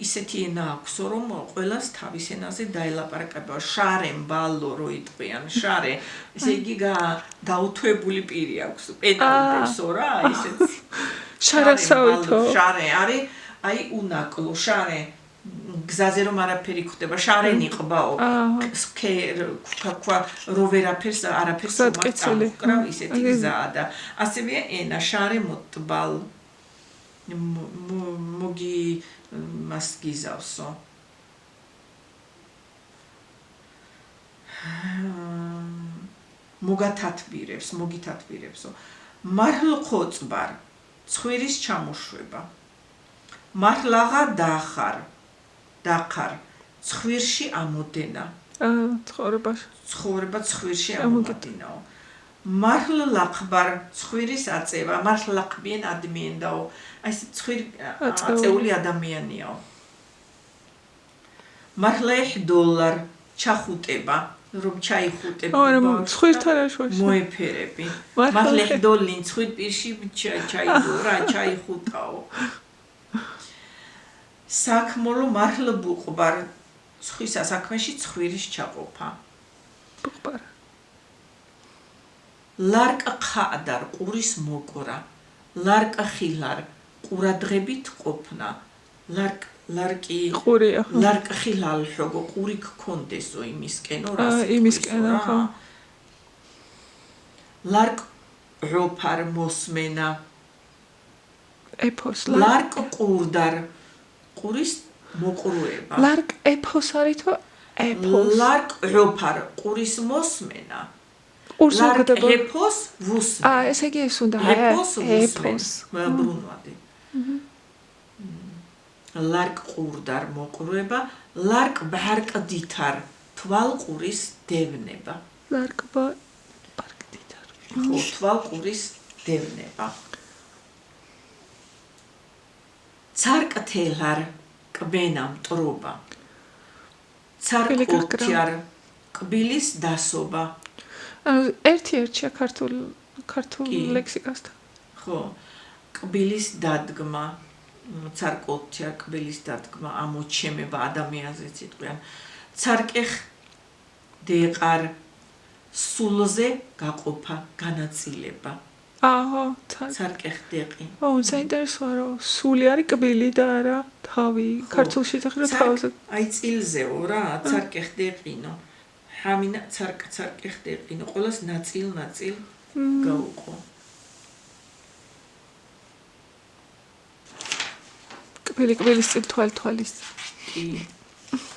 ისეთი ენა აქვს, რომ ყველას თავის ენაზე დაელაპარაკება. შარე, ბალო რო იტყვიან, შარე. ესე იგი გაუთვებული პირი აქვს, პენალდებსო რა, ისეთ. შარასავითო. შარე არის, აი უნაკლო, შარე. გზაზე რომ არაფერი ხდება, შარენი ყბაო. რო ვერაფერს არაფერს მომაკრავ, ისეთი გზაა და ასევე ენა შარე მოტბალ მოგი მას გიზავსო. მოგითათბირებსო. მარლ ხოწბარ, ცხვირის ჩამოშვება. მარლაღა დახარ, ცხვირში ამოდენა. ცხოვრება ცხვირში ამოდენაო. მარლ ლაყბარ, ცხვირის აწევა. მარლ ლაყბიან ადამიანდაო. აი ეს ცხვირი აწეული ადამიანიაო. მარლეჰ დოლარ, ჩახუტება. რომ ჩაიხუტებ ცხვირთან აშუაში მოეფერები. მარლეჰ დოლინ ცხვირ პირში ჩაიდო რა, ჩაიხუტაო. საქმოლო მარლ ბუყბარ, ცხვისა საქმეში ცხვირის ჩაყოფა. ბუყბარ. ლარკ ხადარ, ყურის მოკვრა. ლარკ ხილარ, ყურადღებით ყოფნა. ლარკი ყურია. ლარკ ხილალ ჰოგო ყური გქონდესო იმისკენო რა. იმისკენო ხო. ლარკ როფარ მოსმენა. ეფოს ლარკ ყურდარ, ყურის მოყრუება. ლარკ ეფოს არის თუ ეფოს. ლარკ როფარ, ყურის მოსმენა. ყურს ლარკ უგდება. ეფოს ვუსმენ. ესე იგი ეს უნდა ეფოს ეფოს. ბრუნვადი. ლარკ ყურდარ მოყრუება, ლარკ ბარკ დითარ, თვალ ყურის დევნება. ლარკ ბარკ დითარ. ხო, თვალ ყურის დევნება. ცარკთელარ, კბენა მტრობა. ცარკოთიარ, კბილის დასობა. ერთ-ერთია ქართულ ლექსიკასთან. ხო, კბილის დადგმა. ცარკოთიარ, კბილის დადგმა, ამოჩემება ადამიანზეც იტყვიან. ცარკეხ დეყარ, სულზე გაყოფა, განაწილება. აჰა, ცარკეხ დეყი. საინტერესოა რომ სული არის კბილი და არა თავი. ქართულში ეხლა თავზე. აი წილზეო რა, ცარკეხ დეყინო. ჰამინა ცარკეხ დეყინო, ყოველს ნაწილ გაუყო. კბილის წინ თვალის. კი.